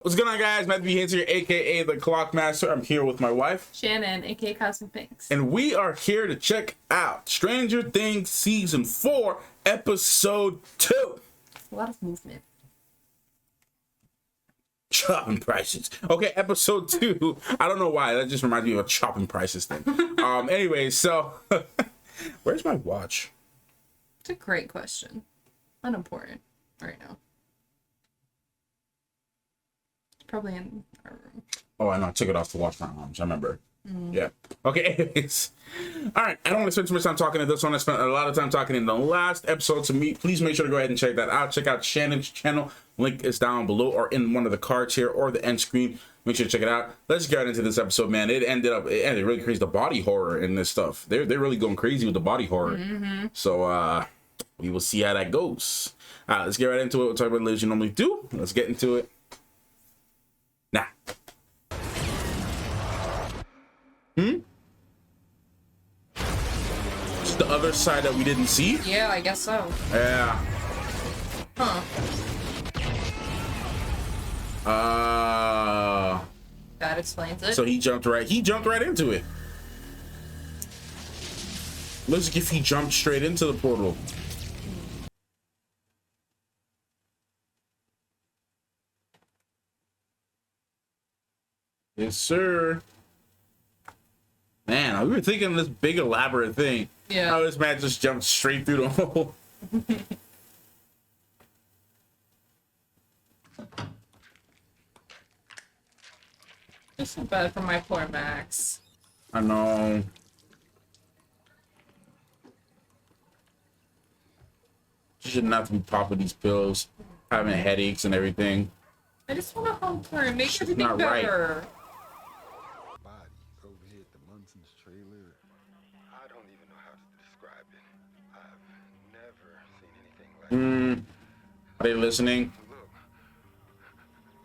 What's going on, guys? Matthew Haynes here, aka the Clockmaster. I'm here with my wife, Shannon, aka Cosmic Pinks. and we are here to check out Stranger Things Season 4, Episode 2. A lot of movement. Chopping prices. Okay, Episode 2. I don't know why. That just reminds me of a chopping prices thing. Anyway, so where's my watch? It's a great question. Unimportant right now. It's probably in our room. Oh, I know. I took it off to wash my arms. I remember. Yeah. Okay, anyways. All right. I don't want to spend too much time talking in this one. I spent a lot of time talking in the last episode. So please make sure to go ahead and check that out. Check out Shannon's channel. Link is down below or in one of the cards here or the end screen. Make sure to check it out. Let's get into this episode, man. It ended really crazy. The body horror in this stuff. They're really going crazy with the body horror. So we will see how that goes. All right, let's get right into it. We'll talk about it as you normally do. Let's get into it. Nah. It's the other side that we didn't see. Yeah, I guess so. Yeah. Huh. That explains it. So he jumped right into it. Looks like if he jumped straight into the portal. Yes, sir. Man, we were thinking of this big elaborate thing. Yeah. How this man just jumped straight through the hole. It's not bad for my poor Max. I know. She shouldn't have to be popping these pills, having headaches and everything. I just want to hump her and make She's everything not right. better. Bodies over here at the Munson's trailer. I don't even know how to describe it. I've never seen anything like it. Are they listening? Look,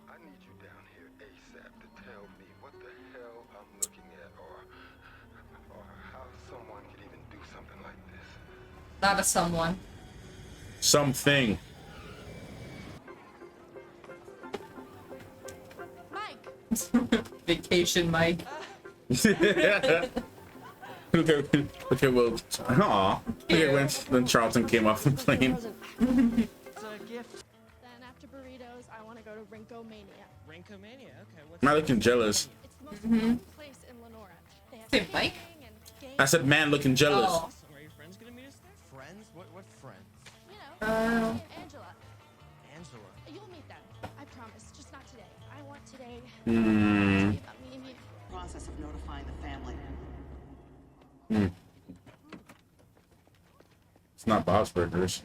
I need you down here ASAP to tell me what the hell I'm looking at, or how someone could even do something like this. Not a someone. Something. Vacation Mike. Okay, well, aw. Okay, when Charlton came off the plane. It's a gift. Then after burritos, I want to go to Rinko Mania. Rinkomania. Okay. What's Am I looking jealous? It's the most amazing place in Lenora. They have Say Mike? camping and games. I said, man, looking jealous. Oh. awesome? Are your friends gonna meet us there? Friends? What friends? You know, Uh. Angela. Angela. You'll meet them. I promise. Just not today. I want today Hmm. to be about me and you. Process of notifying the family. It's not Bob's Burgers.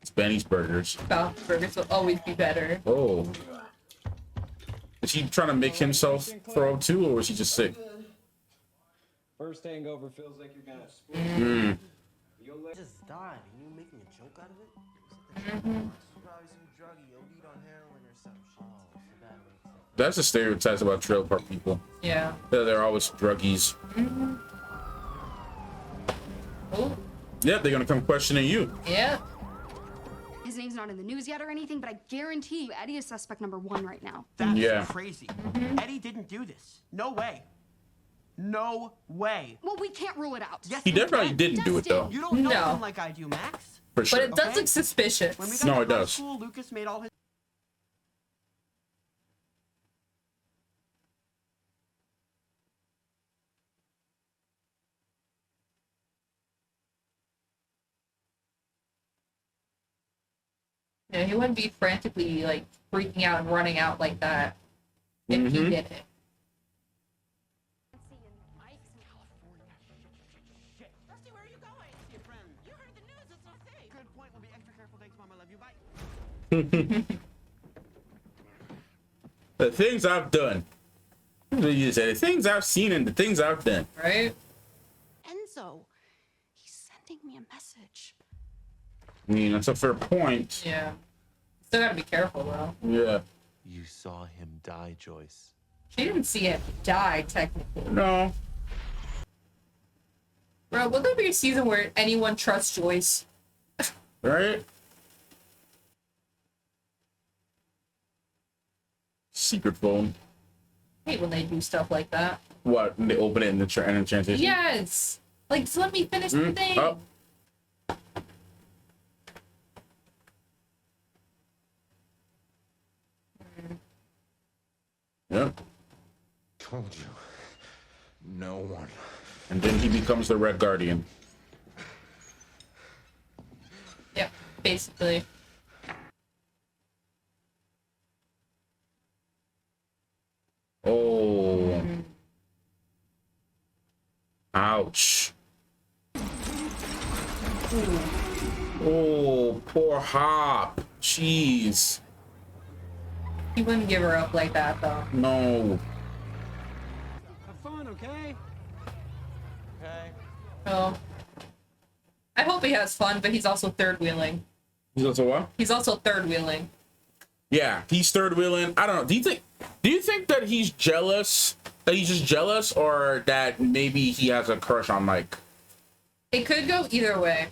It's Benny's Burgers. Bob's Burgers will always be better. Oh. Is he trying to make himself throw up too, or was he just sick? First hangover feels like you're gonna split. You'll let Just died and you making a joke out of it? Probably some druggie, OD'd on heroin or some shit. Oh, so that makes sense. That's the stereotypes about trailer park people. Yeah. They're always druggies. Oh, Yep, they're gonna come questioning you. yeah. His name's not in the news yet or anything, but I guarantee you Eddie is suspect number 1 right now. That's Yeah. crazy. Eddie didn't do this. No way. No way. Well, we can't rule it out. Yes, He we definitely can. didn't do it though, You don't know No. him like I do, Max. for But sure. it does Okay. look suspicious. When we got No, to it high does. school, Lucas made all his Yeah, he wouldn't be frantically like freaking out and running out like that if he did it. Rusty, where are you going? Your friend. You heard the news, it's not safe. Good point. We'll be extra careful. Thanks, Mom. I love you. Bye. The things I've done. You say the things I've seen and the things I've done. Right? Enzo. He's sending me a message. I mean, that's a fair point. Yeah. Still gotta be careful though. Yeah. You saw him die, Joyce. She didn't see him die technically. No. Bro, will there be a season where anyone trusts Joyce? Right? secret phone. I hate when they do stuff like that. What? They open it in the transition? Yes. Like, just let me finish the thing. Oh. Yep. Told you. No one. And then he becomes the Red Guardian. Yep, basically. Oh. Ouch. Oh, poor Hop. Jeez. He wouldn't give her up like that, though. No. Have fun, okay? Okay. Oh. I hope he has fun, but he's also third wheeling. He's also what? He's also third wheeling. Yeah, he's third wheeling. I don't know. Do you think that he's jealous? That he's just jealous, or that maybe he has a crush on Mike? It could go either way.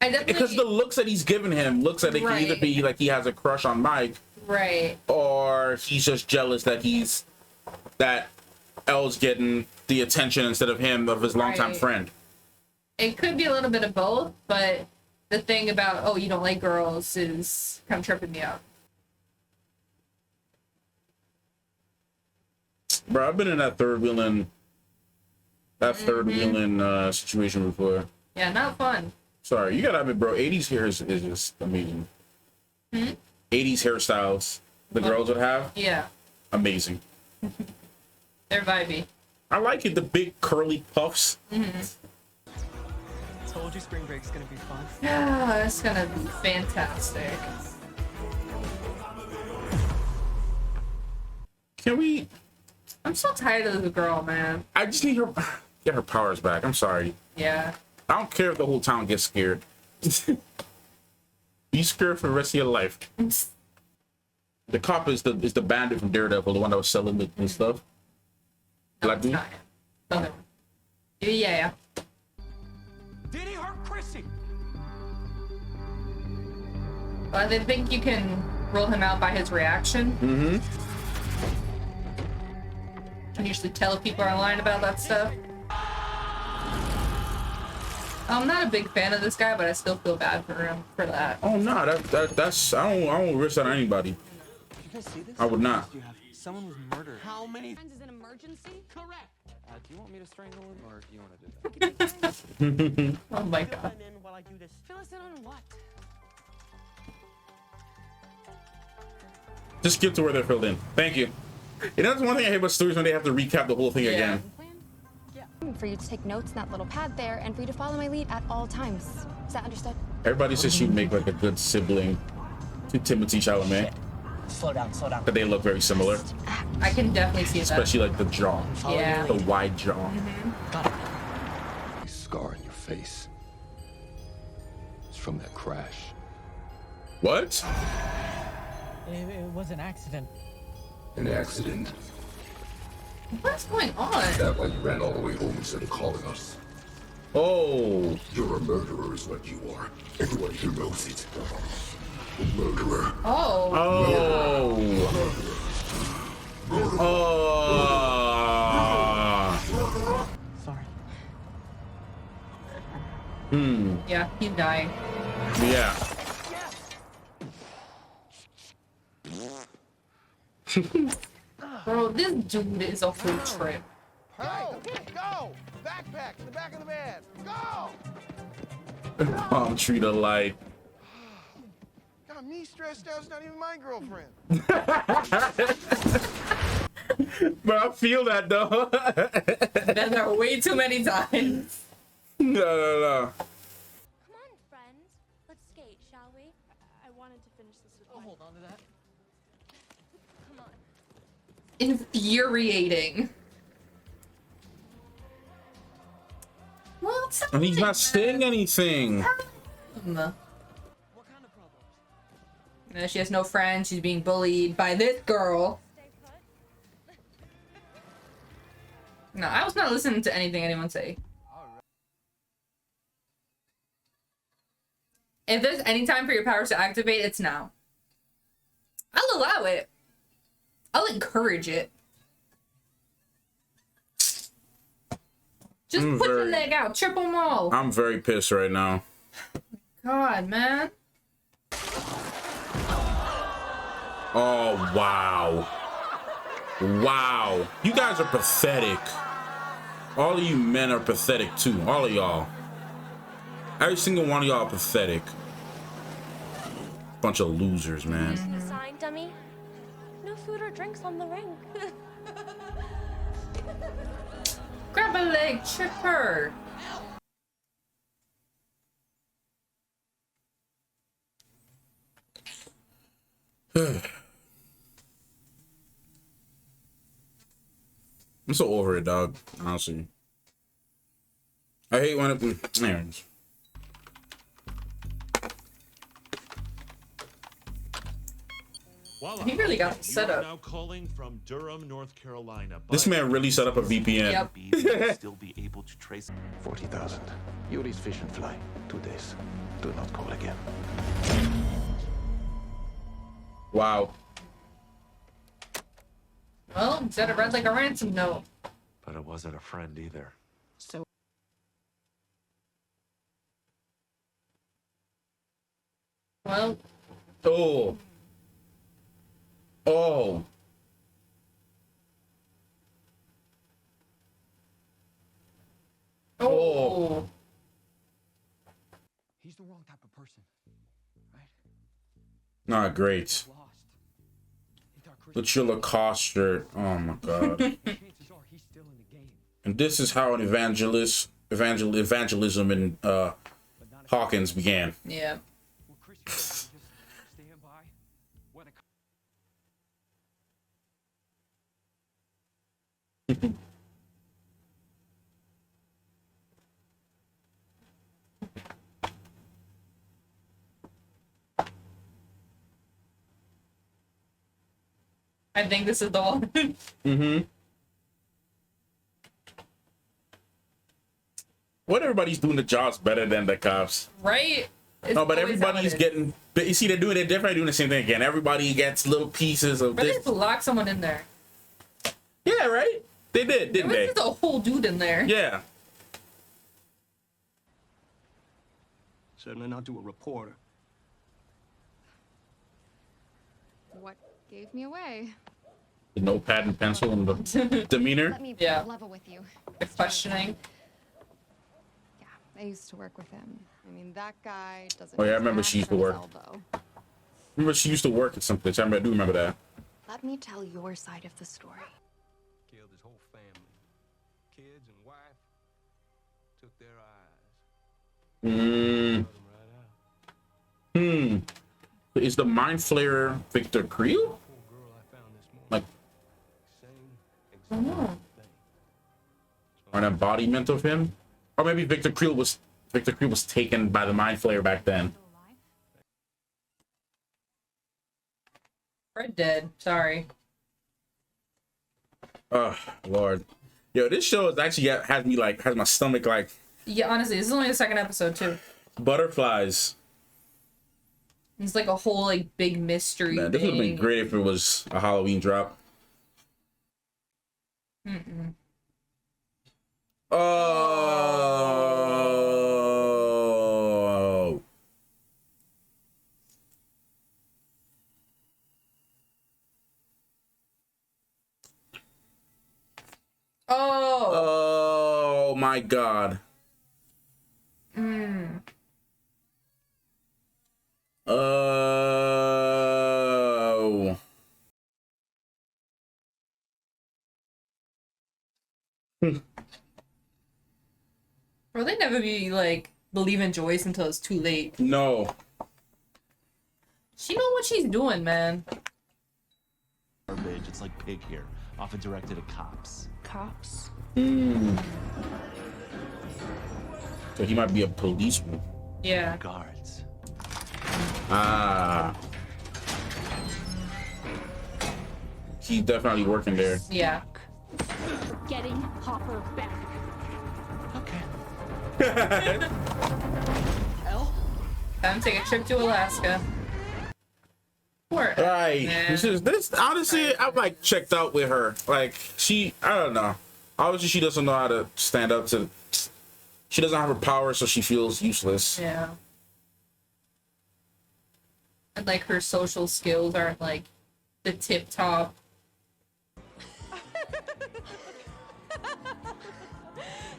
I definitely, Because the looks that he's given him looks that it can either Right. be like he has a crush on Mike, right. or he's just jealous that Elle's getting the attention instead of him, of his longtime Right. friend. It could be a little bit of both, but the thing about, oh, you don't like girls is kind of tripping me out. Bro, I've been in that third wheeling situation before. Yeah, not fun. Sorry, you gotta admit, bro. 80s hair is just amazing. 80s hairstyles the girls would have, Yeah, amazing. they're vibey. I like it, the big curly puffs. Told you spring break's gonna be fun. Yeah, that's gonna be fantastic. Can we? I'm so tired of this girl, man. I just need her get her powers back. I'm sorry. Yeah. I don't care if the whole town gets scared. Be scared for the rest of your life. The cop is the bandit from Daredevil, the one that was selling the stuff. Black dude. Okay. Yeah. Did he hurt Chrissy? Well, they think you can rule him out by his reaction. Mm-hmm. Can usually tell if people are lying about that stuff. I'm not a big fan of this guy, but I still feel bad for him for that. Oh no, that's I don't risk that on anybody. You guys see this? I would not. You have someone was murdered. How many? Is an emergency? Correct. Do you want me to strangle him, or do you want to do that? Oh my Fill god. him in while I do this. Fill us in on what? Just skip to where they're filled in. Thank you. And that's one thing I hate about stories when they have to recap the whole thing again. For you to take notes in that little pad there and for you to follow my lead at all times. Is that understood? Everybody says she'd make like a good sibling to Timothée Chalamet. Slow down, slow down. But they look very similar, I can definitely see that. especially like the jaw, Yeah. the wide jaw. Scar in your face. It's from that crash. What? It was an accident. An accident. What's going on? That why you ran all the way home instead of calling us. Oh, You're a murderer is what you are. Everyone here knows it. A murderer. Oh. oh. Sorry. Yeah, he's dying. Yeah. Bro, this dude is a whole trip. Go! Go! Backpack in the back of the van. Go! Palm tree to light. Got me stressed out. It's not even my girlfriend. But I feel that though. Been there way too many times. No. Come on, friends. Let's skate, shall we? I wanted to finish this with Hold on to that. Come on. Infuriating. Well, And he's not saying anything. What kind of problems? She has no friends. She's being bullied by this girl. Stay put. No, I was not listening to anything anyone say. If there's any time for your powers to activate, it's now. I'll allow it. I'll encourage it. Just put your leg out, trip them all. I'm very pissed right now. God, man. Oh, wow. Wow. You guys are pathetic. All of you men are pathetic too. All of y'all. Every single one of y'all are pathetic. Bunch of losers, man. You signed, dummy? No food or drinks on the rink. Grab a leg, trip her. I'm so over it, dog. Honestly, I hate when it. Anyways. Voila. He really got it You set are up. now calling from Durham, North Carolina. This man really set up a VPN. Yep. Still be able to trace 40,000. Yuri's fish and fly. 2 days. Do not call again. Wow. Well, instead of read like a ransom note. But it wasn't a friend either. So. Well. Oh. Oh. Oh. He's the wrong type of person, right? Not great. Lost. Look your Lacoste shirt. Oh my god. Chances are he's still in the game. And this is how an evangelism in Hawkins began. Yeah. Will Chris just stand by when it I think this is the one. Mm-hmm. What everybody's doing the jobs better than the cops. Right? It's No, but always how it everybody's is. getting. But you see, they're doing it different. Doing the same thing again. Everybody gets little pieces of But they this. just lock someone in there. Yeah, right. They did, didn't There they? was just a whole dude in there. Yeah. Certainly not to a reporter. What gave me away? The notepad and pencil and the demeanor. Let me Yeah. level with you. The questioning. Yeah, I used to work with him. I mean, that guy doesn't. Oh, yeah, I miss remember an she used axe to from his work. elbow. Remember, she used to work at some place. I do remember that. Let me tell your side of the story. Killed his whole family. Kids and wife. Took their eyes. Hmm. Cut 'em right out. Is the Mind Flayer Victor Creel? Poor girl I found this morning. Like Same exact thing. or an embodiment of him? Or maybe Victor Creel was taken by the Mind Flayer back then. Fred dead. Sorry. Oh Lord. Yo, this show is actually has my stomach like Yeah, honestly, this is only the second episode too. butterflies. It's like a whole like big mystery. Man, this would have been thing. great if it was a Halloween drop. Mm-mm. Oh. Oh. Oh my God. Mm. Oh. Bro, they never be like believe in Joyce until it's too late. No. She know what she's doing, man. garbage. It's like pig here, often directed at cops. Cops. So he might be a policeman. Yeah. Guards. Ah. He's definitely working there. Yeah. Getting Hopper back. Time to take a trip to Alaska. Poor Right. man. This honestly, I'm like checked out with her. Like I don't know. Obviously, she doesn't know how to stand up to. She doesn't have her power, so she feels useless. Yeah. And like her social skills aren't like the tip top.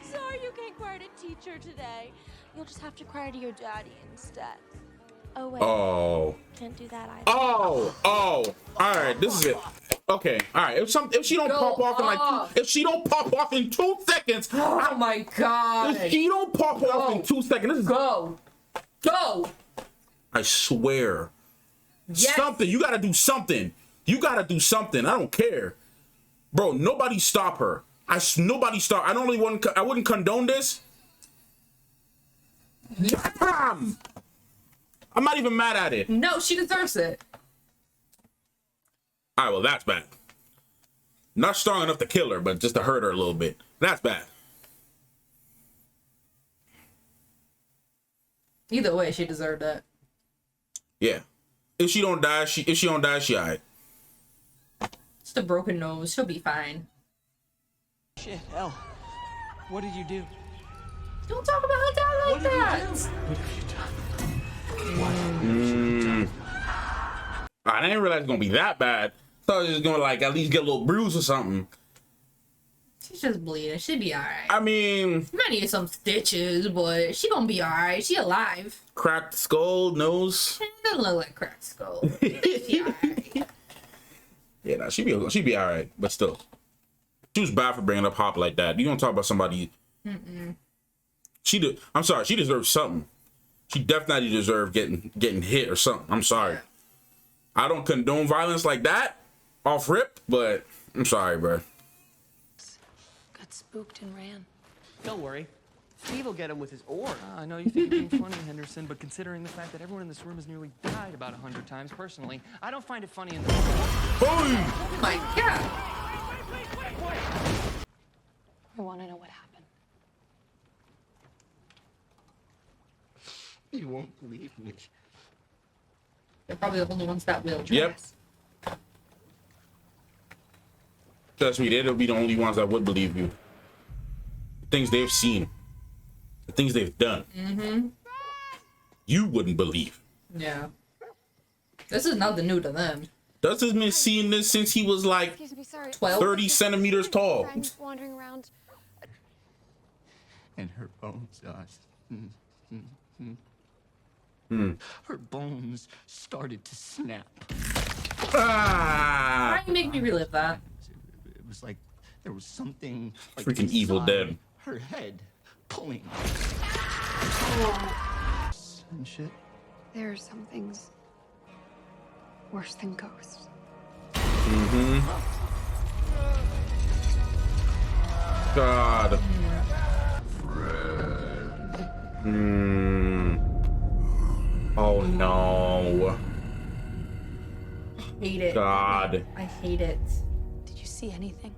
Sorry you can't cry to teacher today. You'll just have to cry to your daddy instead. Oh wait, Oh. can't do that either. Oh. All right. This is it. Okay. All right. If she don't Go pop off in off. if she don't pop off in 2 seconds, Oh my god. if she don't pop off in 2 seconds, this is, Go. I swear. Yes. Something. You gotta do something. You gotta do something. I don't care, bro. Nobody stop her. Nobody stop. I wouldn't condone this. Bam! I'm not even mad at it. No, she deserves it. All right, well, that's bad. Not strong enough to kill her, but just to hurt her a little bit. That's bad. Either way, she deserved it. Yeah. If she don't die, she all right. Just a broken nose. She'll be fine. Shit, Elle. What did you do? Don't talk about her dad like that. I didn't realize it was gonna be that bad. Thought it was gonna like at least get a little bruise or something. She's just bleeding. She'll be alright. I mean, Might need some stitches, but she gonna be alright. She alive. cracked skull, nose. It doesn't look like cracked skull. She alright. Yeah, nah, she'd be all right, but still, she was bad for bringing up Hop like that. You don't talk about somebody. I'm sorry. She deserves something. She definitely deserved getting hit or something. I'm sorry. I don't condone violence like that off rip, but I'm sorry, bro. Got spooked and ran. Don't worry. Steve will get him with his oar. I know you think you're being funny, Henderson, but considering the fact that everyone in this room has nearly died about 100 times personally, I don't find it funny in the Oh my god. I want to know what happened. You won't believe me. They're probably the only ones that will. Yep. Trust me, they'll be the only ones that would believe you. The things they've seen, the things they've done. You wouldn't believe. Yeah. This is nothing new to them. Dustin's been seeing this since he was like Excuse me, sorry. 12. 30 centimeters tall. Friend wandering around. And her bones, her bones started to snap. Ah, Why you make me relive that? It was like there was something like Freaking Evil inside Dead. her head pulling. And shit. There are some things worse than ghosts. God. Oh no. Hate it. God. I hate it. Did you see anything?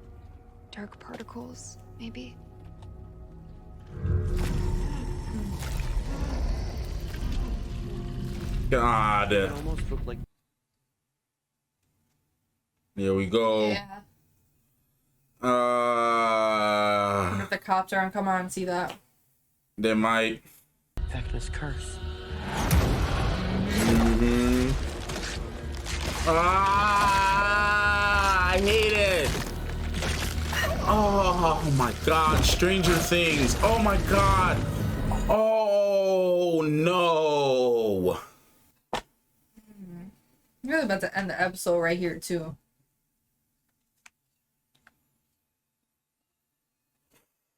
Dark particles, maybe? God. It almost looked like Here we go. Yeah. I wonder Uh, if the cops aren't come on and see that. they might. Vecna's curse. Ah, I hate it. Oh my God, Stranger Things. Oh my God. Oh no. I'm really about to end the episode right here too.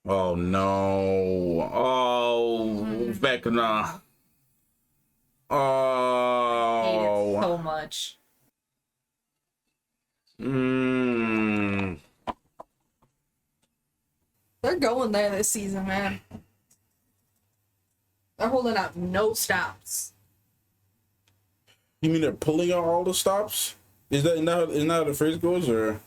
Oh no. Oh, Vecna. Hate Oh. it so much. They're going there this season, man. They're holding out no stops. You mean they're pulling out all the stops? Is that how the phrase goes, or?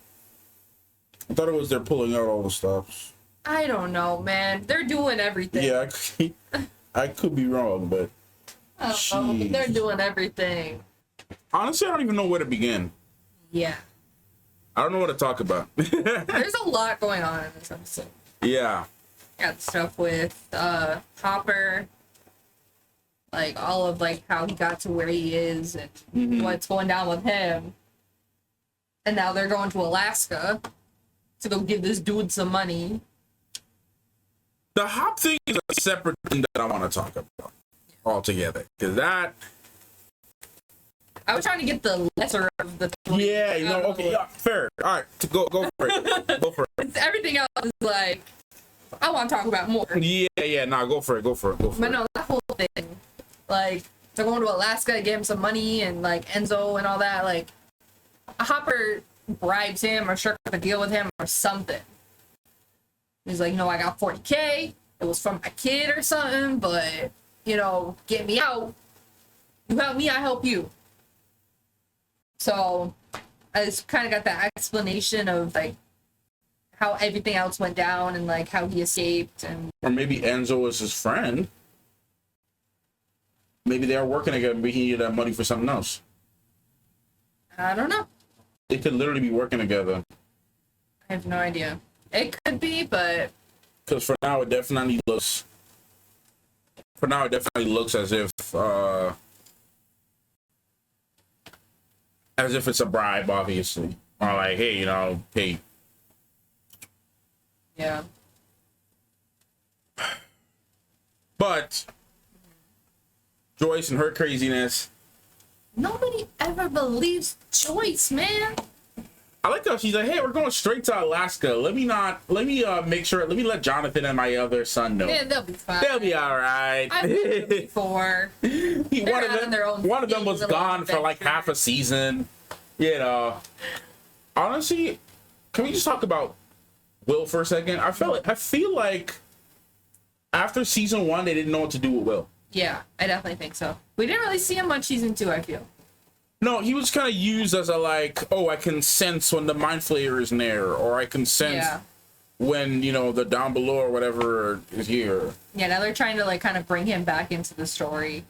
I thought it was they're pulling out all the stops. I don't know, man. They're doing everything. Yeah, I could be wrong, but I don't know, but they're doing everything. Honestly, I don't even know where to begin. Yeah. I don't know what to talk about. There's a lot going on in this episode. Yeah. Got stuff with Hopper, like all of like how he got to where he is and what's going down with him. And now they're going to Alaska to go give this dude some money. The Hop thing is a separate thing that I want to talk about altogether. Because that... I was trying to get the lesser of the three. Yeah, you know, okay, yeah, fair. All right, go for it. Go for it. Everything else is like, I want to talk about more. Yeah, nah, go for it. But no, that whole thing, like, they're going to Alaska to get him some money and, like, Enzo and all that, like, Hopper bribes him or struck up a deal with him or something. He's like, I got 40K. It was from my kid or something, but, get me out. You help me, I help you. So, I just kind of got that explanation of, like, how everything else went down and, like, how he escaped. And Or maybe Enzo was his friend. Maybe they are working together, but he needed that money for something else. I don't know. They could literally be working together. I have no idea. It could be, but... Because for now, it definitely looks... as if it's a bribe, obviously. Or like, hey, hey. Yeah. But Joyce and her craziness. Nobody ever believes Joyce, man. I like how she's like, hey, we're going straight to Alaska. Let me let Jonathan and my other son know. Yeah, they'll be fine. They'll be all right. I've been them before. One of them was gone for like half a season. Honestly, can we just talk about Will for a second? I feel like after season 1, they didn't know what to do with Will. Yeah, I definitely think so. We didn't really see him much season 2, I feel. No, he was kind of used as a like, oh, I can sense when the Mind Flayer is near, or I can sense when, the down below or whatever is here. Yeah, now they're trying to like kind of bring him back into the story.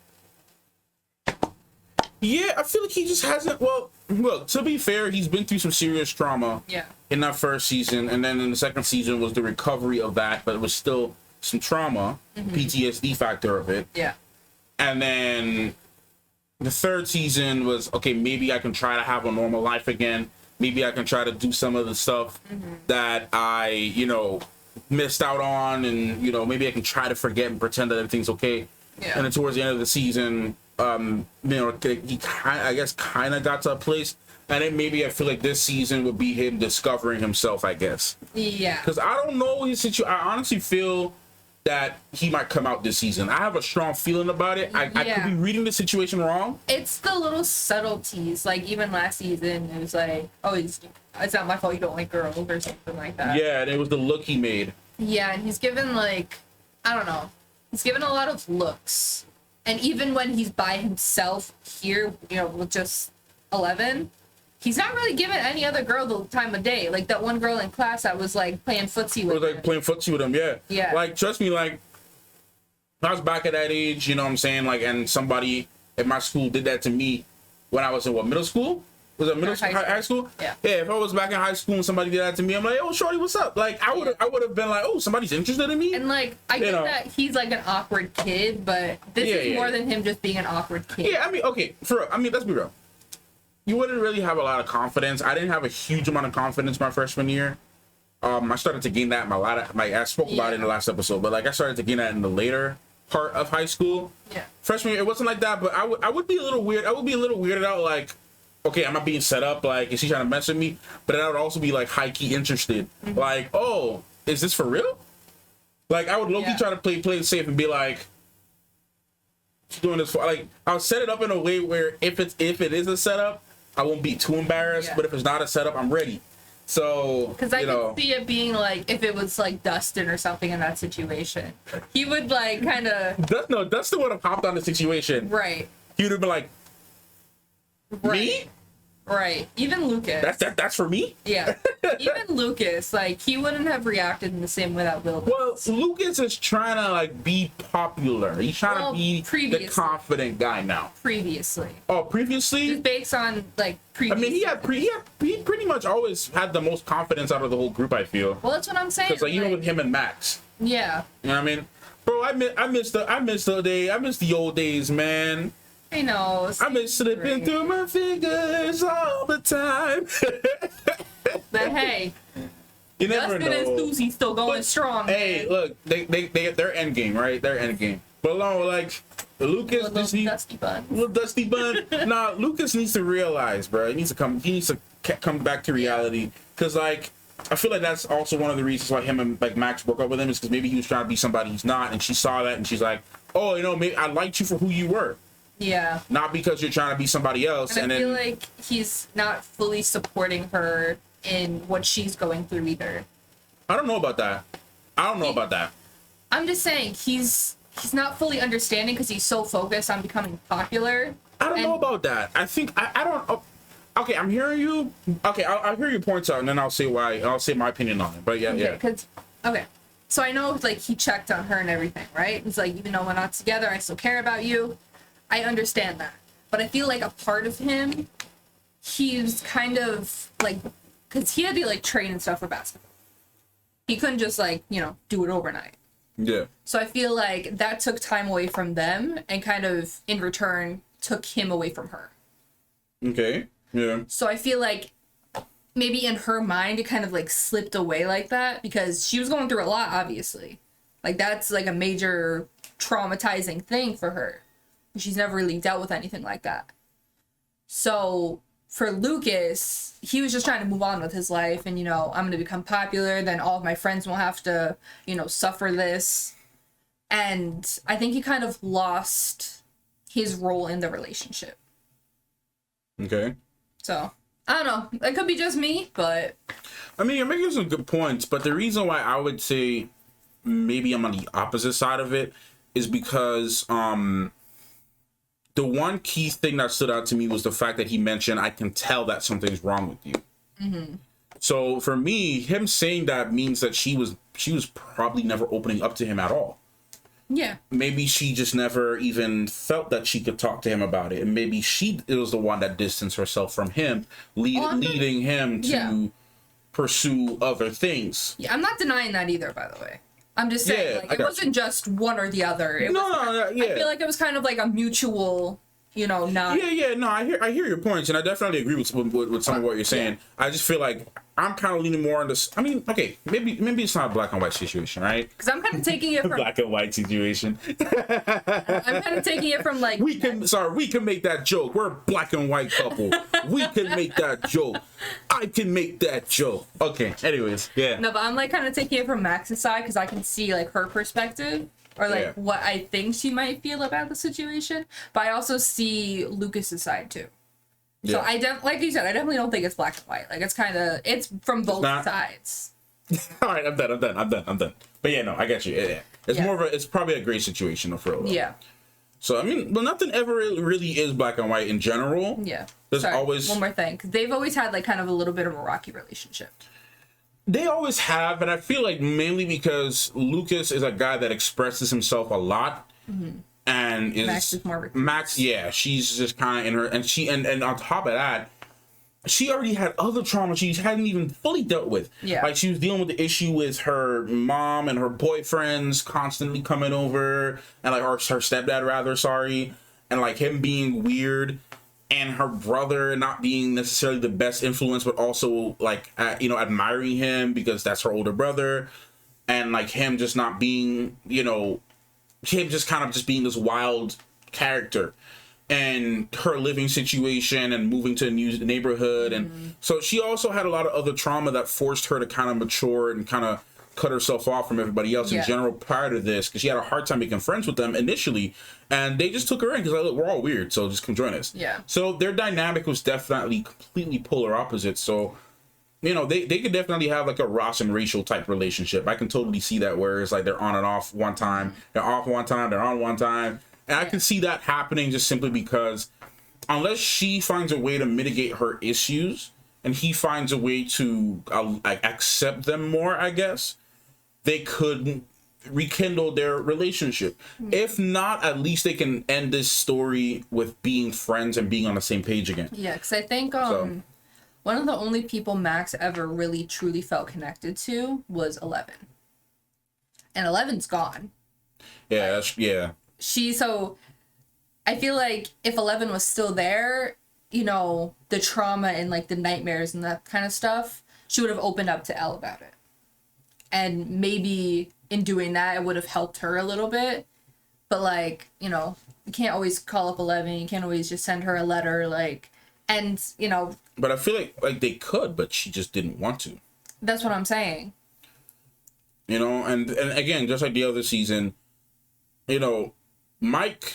Yeah, I feel like he just hasn't. Well, look, to be fair, he's been through some serious trauma. Yeah. In that first season, and then in the second season was the recovery of that, but it was still some trauma, PTSD factor of it. Yeah. And then the third season was, okay, maybe I can try to have a normal life again. Maybe I can try to do some of the stuff that I, missed out on, and maybe I can try to forget and pretend that everything's okay. Yeah. And then towards the end of the season, he kind of got to a place, and then maybe I feel like this season would be him discovering himself, I guess. Yeah. Because I don't know his situation. I honestly feel that he might come out this season. I have a strong feeling about it. I could be reading the situation wrong. It's the little subtleties. Like, even last season, it was like, oh, it's not my fault you don't like girls or something like that. Yeah, and it was the look he made. Yeah, and he's given, like, I don't know. He's given a lot of looks. And even when he's by himself here, with just 11, he's not really giving any other girl the time of day. Like, that one girl in class that was, like, playing footsie with him. Playing footsie with him, yeah. Yeah. Like, trust me, like, I was back at that age, you know what I'm saying? Like, and somebody at my school did that to me when I was in, middle school? Was it middle school, high school? Yeah. Yeah, if I was back in high school and somebody did that to me, I'm like, oh, shorty, what's up? Like, I would have been like, oh, somebody's interested in me? And, like, I get that he's, like, an awkward kid, but this is more than him just being an awkward kid. Yeah, I mean, okay, let's be real. You wouldn't really have a lot of confidence. I didn't have a huge amount of confidence my freshman year. I started to gain that I spoke about it in the last episode, but like I started to gain that in the later part of high school. Yeah. Freshman year, it wasn't like that, but I would be a little weird. I would be a little weirded out, like, okay, I'm not being set up, like, is she trying to mess with me? But I would also be like high key interested. Like, oh, is this for real? Like, I would low-key try to play it safe and be like, she's doing this for, like, I'll set it up in a way where if it is a setup, I won't be too embarrassed, but if it's not a setup, I'm ready. So, because I could see it being like if it was like Dustin or something in that situation, he would like kind of. Dustin would have hopped on the situation. Right. He would have been like, me? Right. Even Lucas. That's for me? Yeah. even Lucas, like, he wouldn't have reacted in the same way that Will did. Well, Lucas is trying to like be popular. He's trying to be the previously. confident guy now. Previously. Oh, previously? Just based on, like, previous. I mean, he pretty much always had the most confidence out of the whole group, I feel. Well, that's what I'm saying. Because like even with him and Max. Yeah. You know what I mean? Bro, I miss the old days, man. I know. I miss slipping through my fingers all the time. But hey, you never Dustin know. and Susie still going strong. Hey, man. look, they're end game, right? They're end game. But no, like Lucas, little dusty bun. Little dusty bun. Nah, Lucas needs to realize, bro. He needs to come back to reality. Cause like I feel like that's also one of the reasons why him and like Max broke up with him is because maybe he was trying to be somebody he's not, and she saw that and she's like, oh, you know, maybe I liked you for who you were. Yeah. Not because you're trying to be somebody else. And I then feel like he's not fully supporting her in what she's going through either. I don't know about that. I'm just saying he's not fully understanding because he's so focused on becoming popular. I don't know about that. I think I don't. Oh, okay, I'm hearing you. Okay, I'll hear your points out, and then I'll say why. I'll say my opinion on it. But yeah. Okay. So I know like he checked on her and everything, right? He's like, even though we're not together, I still care about you. I understand that. But I feel like a part of him, he's kind of like, because he had to like train and stuff for basketball. He couldn't just like, do it overnight. Yeah. So I feel like that took time away from them and kind of in return took him away from her. Okay. Yeah. So I feel like maybe in her mind it kind of like slipped away like that because she was going through a lot, obviously. Like that's like a major traumatizing thing for her. She's never really dealt with anything like that. So for Lucas, he was just trying to move on with his life and, I'm going to become popular. Then all of my friends won't have to, suffer this. And I think he kind of lost his role in the relationship. Okay. So, I don't know. It could be just me, but... I mean, you're making some good points, but the reason why I would say maybe I'm on the opposite side of it is because, the one key thing that stood out to me was the fact that he mentioned, I can tell that something's wrong with you. Mm-hmm. So for me, him saying that means that she was probably never opening up to him at all. Yeah. Maybe she just never even felt that she could talk to him about it. And maybe it was the one that distanced herself from him, leading him to pursue other things. Yeah, I'm not denying that either, by the way. I'm just saying, it wasn't just one or the other. I feel like it was kind of like a mutual, not... Yeah, no, I hear your points, and I definitely agree with some of what you're saying. I just feel like I'm kind of leaning more on this. I mean, okay, maybe it's not a black and white situation, right? Because I'm kind of taking it from... black and white situation. I'm kind of taking it from, like... we can make that joke. We're a black and white couple. We can make that joke. I can make that joke. Okay, anyways, yeah. No, but I'm, like, kind of taking it from Max's side, because I can see, like, her perspective, or, like, what I think she might feel about the situation, but I also see Lucas's side, too. So like you said, I definitely don't think it's black and white. Like it's from both sides. All right, I'm done. But yeah, no, I get you. Yeah. It's probably a gray situation for real. Yeah. So I mean, but nothing ever really is black and white in general. Yeah. There's always one more thing. They've always had like kind of a little bit of a rocky relationship. They always have, and I feel like mainly because Lucas is a guy that expresses himself a lot. Mm-hmm. And Max is more Max, yeah, she's just kind of in her, and on top of that, she already had other trauma she hadn't even fully dealt with. Yeah, like she was dealing with the issue with her mom and her boyfriends constantly coming over, and like her stepdad rather, and like him being weird, and her brother not being necessarily the best influence, but also like admiring him because that's her older brother, and like him just not being him just kind of just being this wild character, and her living situation and moving to a new neighborhood. And so she also had a lot of other trauma that forced her to kind of mature and kind of cut herself off from everybody else in general prior to this, because she had a hard time making friends with them initially, and they just took her in because like, look, we're all weird, so just come join us. Yeah. So their dynamic was definitely completely polar opposites. So they could definitely have like a Ross and Rachel type relationship. I can totally see that, where it's like they're on and off one time, they're off one time, they're on one time. And I can see that happening just simply because unless she finds a way to mitigate her issues and he finds a way to like accept them more, I guess, they could rekindle their relationship. If not, at least they can end this story with being friends and being on the same page again. Yeah, because I think one of the only people Max ever really truly felt connected to was 11. And 11's gone. Yeah, So I feel like if 11 was still there, you know, the trauma and like the nightmares and that kind of stuff, she would have opened up to Elle about it. And maybe in doing that, it would have helped her a little bit. But like, you know, you can't always call up 11. You can't always just send her a letter, like, and, you know. But I feel like they could, but she just didn't want to. That's what I'm saying. You know, and again, just like the other season, you know, Mike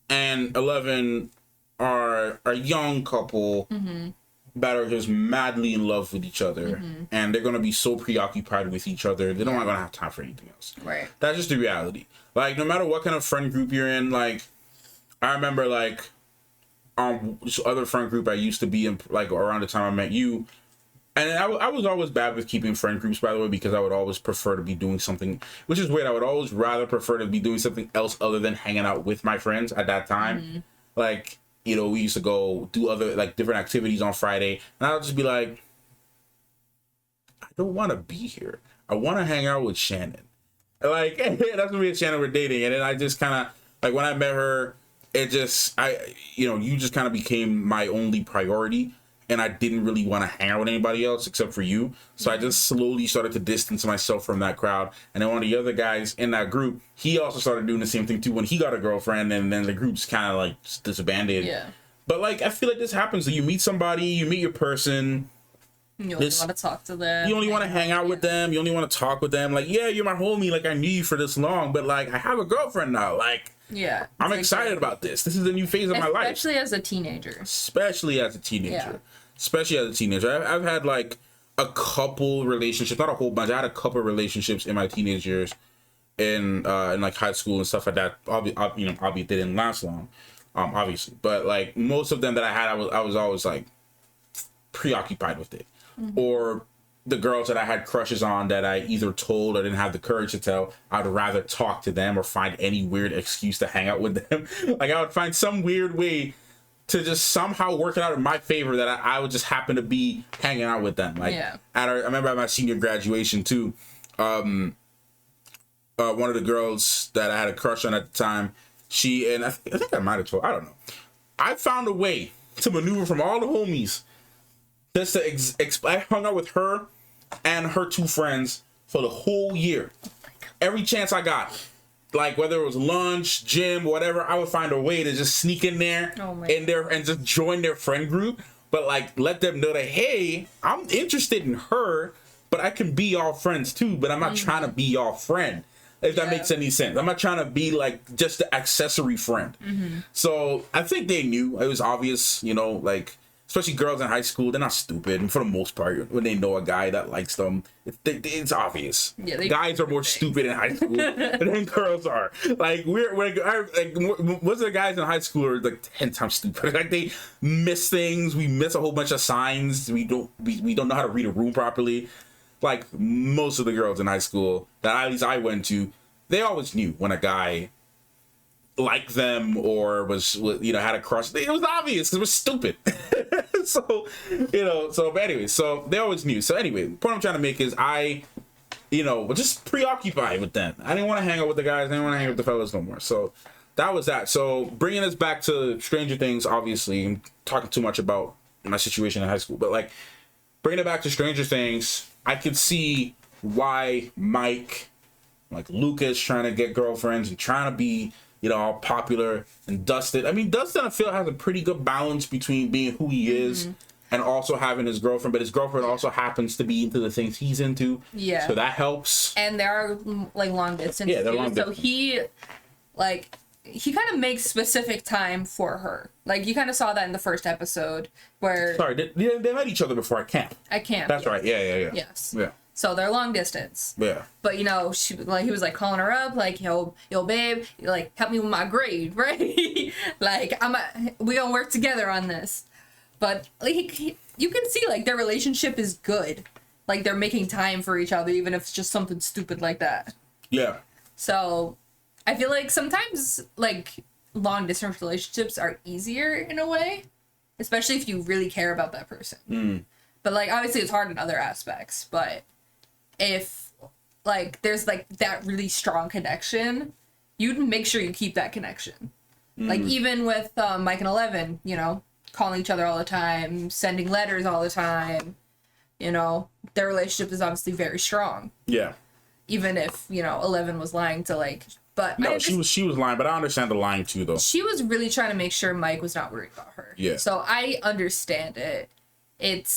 and 11 are a young couple that are just madly in love with each other, and they're gonna be so preoccupied with each other, they don't gonna have time for anything else. Right. That's just the reality. Like, no matter what kind of friend group you're in, like, I remember, like, this other friend group I used to be in, like, around the time I met you, and I was always bad with keeping friend groups, by the way, because I would always prefer to be doing something, which is weird. I would always rather prefer to be doing something else other than hanging out with my friends at that time. Like, you know, we used to go do other, like, different activities on Friday, and I would just be like, I don't want to be here. I want to hang out with Shannon. Like, that's when me and Shannon were dating, and then I just kind of, like, when I met her, it just, you just kind of became my only priority, and I didn't really want to hang out with anybody else except for you. So I just slowly started to distance myself from that crowd. And then one of the other guys in that group, he also started doing the same thing too when he got a girlfriend, and then the group's kind of like disbanded. Yeah. But like, I feel like this happens. You meet somebody, you meet your person. You only want to talk to them. You only want to hang out with them. You only want to talk with them. Like, yeah, you're my homie. Like, I knew you for this long, but like, I have a girlfriend now. Like, yeah, I'm excited about this. This is a new phase of my life. Especially as a teenager. Especially as a teenager. I've had like a couple relationships, not a whole bunch. I had a couple relationships in my teenage years, in like high school and stuff like that. Obviously, they didn't last long, obviously. But like most of them that I had, I was always like preoccupied with it, or the girls that I had crushes on that I either told or didn't have the courage to tell, I'd rather talk to them or find any weird excuse to hang out with them. Like, I would find some weird way to just somehow work it out in my favor that I would just happen to be hanging out with them. Like, I remember at my senior graduation too, one of the girls that I had a crush on at the time, I think I might have told, I don't know. I found a way to maneuver from all the homies just to I hung out with her and her two friends for the whole year. Every chance I got, like whether it was lunch, gym, whatever, I would find a way to just sneak in there and just join their friend group. But like, let them know that, hey, I'm interested in her, but I can be y'all friends too. But I'm not trying to be y'all friend. If that makes any sense. I'm not trying to be like just the accessory friend. So I think they knew. It was obvious, like, especially girls in high school, they're not stupid. And for the most part, when they know a guy that likes them, it's obvious. Yeah, guys are more stupid in high school than girls are. Like, most of the guys in high school are like 10 times stupid. Like, they miss things. We miss a whole bunch of signs. We don't know how to read a room properly. Like, most of the girls in high school that at least I went to, they always knew when a guy liked them or was had a crush. It was obvious because it was stupid. So but anyway, so they always knew. So anyway, the point I'm trying to make is I was just preoccupied with them. I didn't want to hang out with the guys. I didn't want to hang out with the fellas no more. So that was that. So bringing us back to Stranger Things, obviously, I'm talking too much about my situation in high school, but like bringing it back to Stranger Things, I could see why Mike, like Lucas, trying to get girlfriends and trying to be all popular, and Dustin. I mean, Dustin, I feel, has a pretty good balance between being who he is and also having his girlfriend, but his girlfriend also happens to be into the things he's into. Yeah. So that helps. And there are like long distance. Yeah, they're long So distance. he kind of makes specific time for her. Like, you kind of saw that in the first episode where... Sorry, they met each other before at camp. At camp. That's right. Yeah. Yes. Yeah. So they're long distance. Yeah. But he was like calling her up, like, yo babe, like, help me with my grade, right? Like, we gonna work together on this. But like you can see like their relationship is good. Like they're making time for each other, even if it's just something stupid like that. Yeah. So I feel like sometimes like long distance relationships are easier in a way, especially if you really care about that person. But like obviously it's hard in other aspects. But if like there's like that really strong connection, you'd make sure you keep that connection. Like even with Mike and Eleven, you know, calling each other all the time, sending letters all the time, you know, their relationship is obviously very strong. Yeah. Even if, you know, 11 was lying to like, but No, she was lying, but I understand the lying too, though. she was really trying to make sure Mike was not worried about her. Yeah. So I understand it. It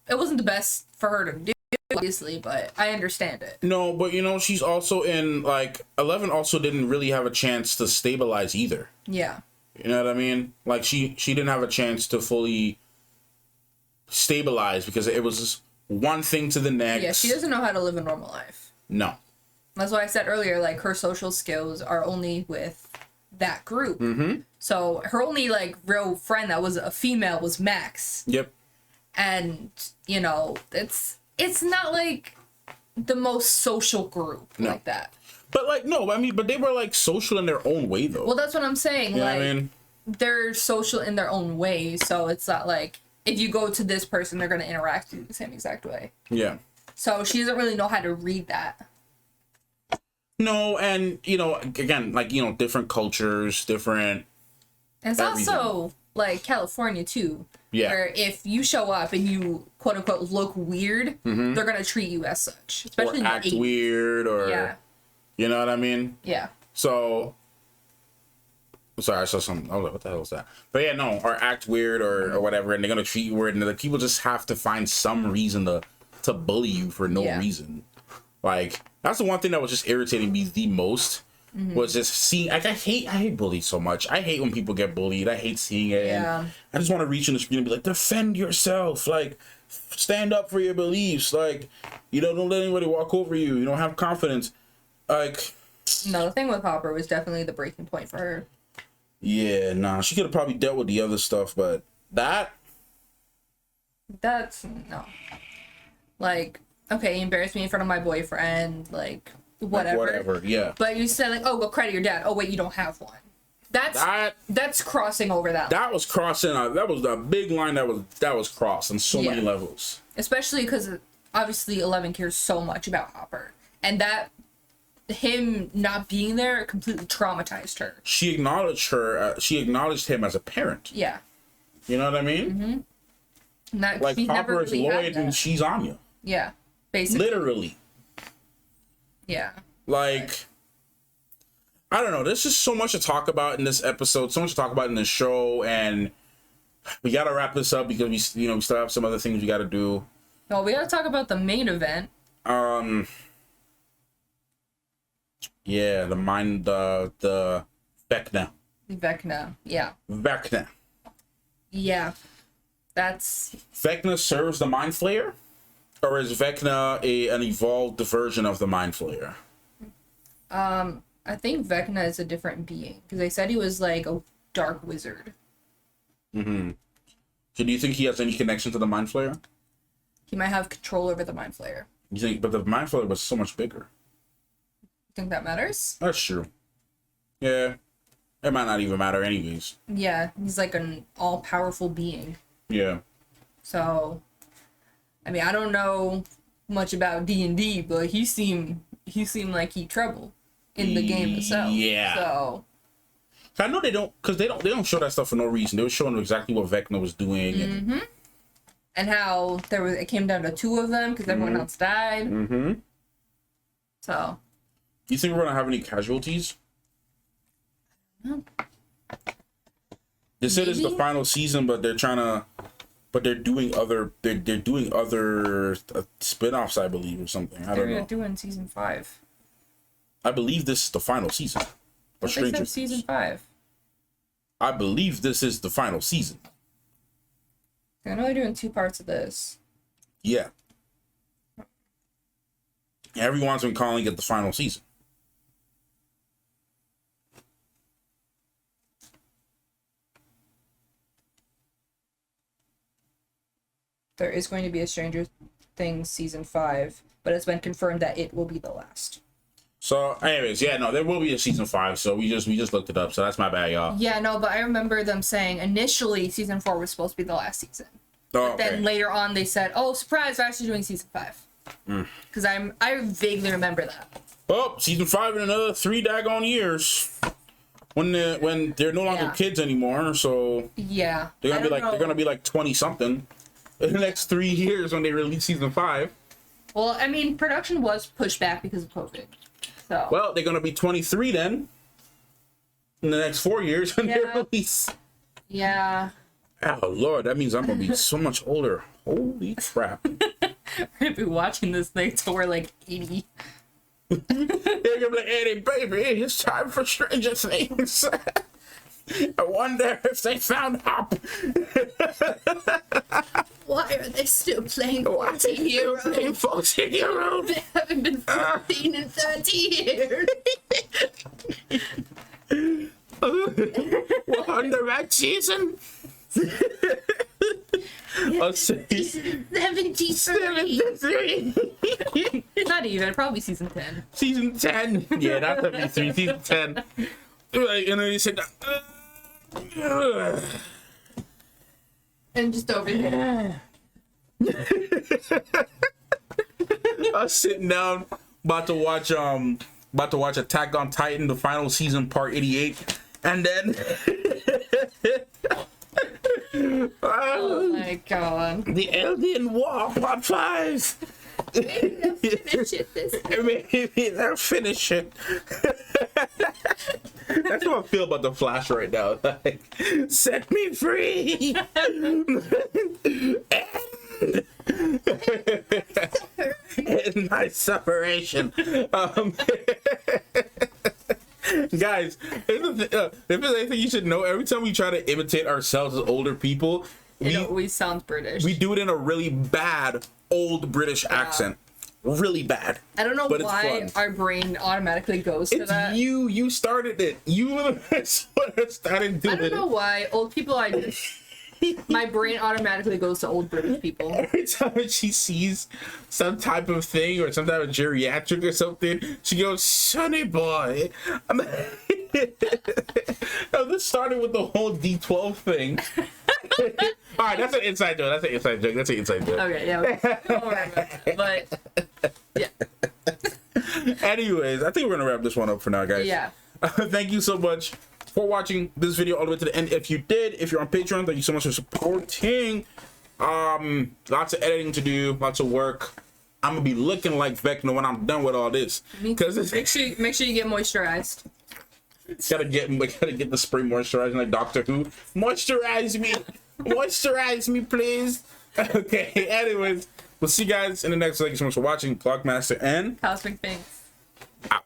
wasn't the best for her to do, obviously, but I understand it. No, but you know, she's also in like 11 also didn't really have a chance to stabilize either. Yeah. You know what I mean? Like she didn't have a chance to fully stabilize because it was just one thing to the next. Yeah, she doesn't know how to live a normal life. No. That's why I said earlier, like, her social skills are only with that group. Mm-hmm. So her only, like, real friend that was a female was Max. Yep. And, you know, it's not, like, the most social group like that. But, like, no, I mean, but they were, like, social in their own way, though. Well, that's what I'm saying. You know like, what I mean? They're social in their own way, so it's not like, if you go to this person, they're going to interact with you the same exact way. Yeah. So she doesn't really know how to read that. No, and, you know, again, like, you know, different cultures, different... And it's also, like, California, too. Yeah. Where if you show up and you, quote-unquote, look weird, Mhm. they're going to treat you as such. Especially or in the act 80s. weird, or... Yeah. You know what I mean? Yeah. So... Sorry, I saw something. I was like, what the hell is that? But yeah, no, or act weird or whatever, and they're going to treat you weird, and the people just have to find some reason to bully you for no reason. Like, that's the one thing that was just irritating me the most, was just seeing, like, I hate bullies so much. I hate when people get bullied. I hate seeing it. Yeah. And I just want to reach in the screen and be like, defend yourself. Like, stand up for your beliefs. Like, you know, don't let anybody walk over you. You don't have confidence. Like... No, the thing with Hopper was definitely the breaking point for her. Yeah, nah, she could have probably dealt with the other stuff, but that's no. Like, okay, you embarrassed me in front of my boyfriend, like, whatever. Like, whatever, yeah. But you said, like, oh, go cry to your dad. Oh, wait, you don't have one. That's crossing over that line. That was crossing. That was a big line that was crossed on so many levels. Especially because, obviously, 11 cares so much about Hopper. And that... him not being there completely traumatized her. She acknowledged she acknowledged him as a parent. Yeah. You know what I mean? Mm-hmm. That, like Hopper is Lloyd and she's Anya. Yeah, basically. Literally. Yeah. Like, I don't know. There's just so much to talk about in this episode. So much to talk about in this show, and we gotta wrap this up because we still have some other things we gotta do. Well, we gotta talk about the main event. Yeah, the Vecna. Vecna, yeah. Vecna. Yeah. That's... Vecna serves the Mind Flayer? Or is Vecna an evolved version of the Mind Flayer? I think Vecna is a different being. Because they said he was like a dark wizard. Mm-hmm. So do you think he has any connection to the Mind Flayer? He might have control over the Mind Flayer. You think, but the Mind Flayer was so much bigger. Think that matters? That's true. Yeah. It might not even matter anyways. Yeah, he's like an all-powerful being. Yeah. So, I mean, I don't know much about D&D, but he seemed like he trouble in the game itself. Yeah. So I know they don't show that stuff for no reason. They were showing exactly what Vecna was doing. Mm-hmm. And how it came down to 2 of them because everyone else died. Mm-hmm. So. You think we're gonna have any casualties? No. They said it's the final season, but they're doing other spin-offs, I believe, or something. I don't know. They're doing season 5. I believe this is the final season. They said season 5. I believe this is the final season. I know they're doing 2 parts of this. Yeah. Everyone's been calling it the final season. there is going to be a Stranger Things season 5, but it's been confirmed that it will be the last. So, anyways, yeah, no, there will be a season 5. So we just looked it up. So that's my bad, y'all. Yeah, no, but I remember them saying initially season 4 was supposed to be the last season. Oh, But then later on they said, "Oh, surprise! We're actually doing season 5." Because I vaguely remember that. Well, season 5 in another 3 daggone years. When they're no longer kids anymore, so Yeah, they're I gonna be don't like they're know. gonna be like 20 something in the next 3 years when they release season 5. Well, I mean, production was pushed back because of COVID. So. Well, they're gonna be 23 then in the next 4 years when they release. Yeah. Oh Lord, that means I'm gonna be so much older. Holy crap! We're gonna be watching this thing till we're like 80. They're gonna be like, "Hey, baby, it's time for Stranger Things." I wonder if they found Hop. Why are they still playing 14-year-olds? 14-year-olds. They haven't been 14 in 30 years. We're on the right season. 73. Not even, probably season 10. Season 10. Yeah, that's a B3. Season 10. Right, and then he said, And just over here. I was sitting down, about to watch Attack on Titan, the final season, part 88, and then. Oh my god. The Eldian War, part 5. Finish it this Maybe they'll finish it. That's how I feel about the Flash right now. Like, set me free. And my separation. Guys, if there's anything you should know, every time we try to imitate ourselves as older people, It always sounds British. we do it in a really bad old British accent. Really bad. I don't know but it's why fun. our brain automatically goes to It's that. you started it. You started doing I don't know why old people I just my brain automatically goes to old British people. Every time she sees some type of thing or some type of geriatric or something, she goes, "Sonny boy." No, this started with the whole D12 thing. All right, that's an inside joke. Okay, yeah. Don't worry about that. But yeah. Anyways, I think we're gonna wrap this one up for now, guys. Yeah. Thank you so much for watching this video all the way to the end. If you did, if you're on Patreon, thank you so much for supporting. Lots of editing to do, lots of work. I'm gonna be looking like Vecna when I'm done with all this. Because make sure you get moisturized. gotta get the spray moisturizing like Doctor Who. Moisturize me, please. Okay. Anyways, we'll see you guys in the next. Thank you so much for watching. Clockmaster and Cosmic things. out.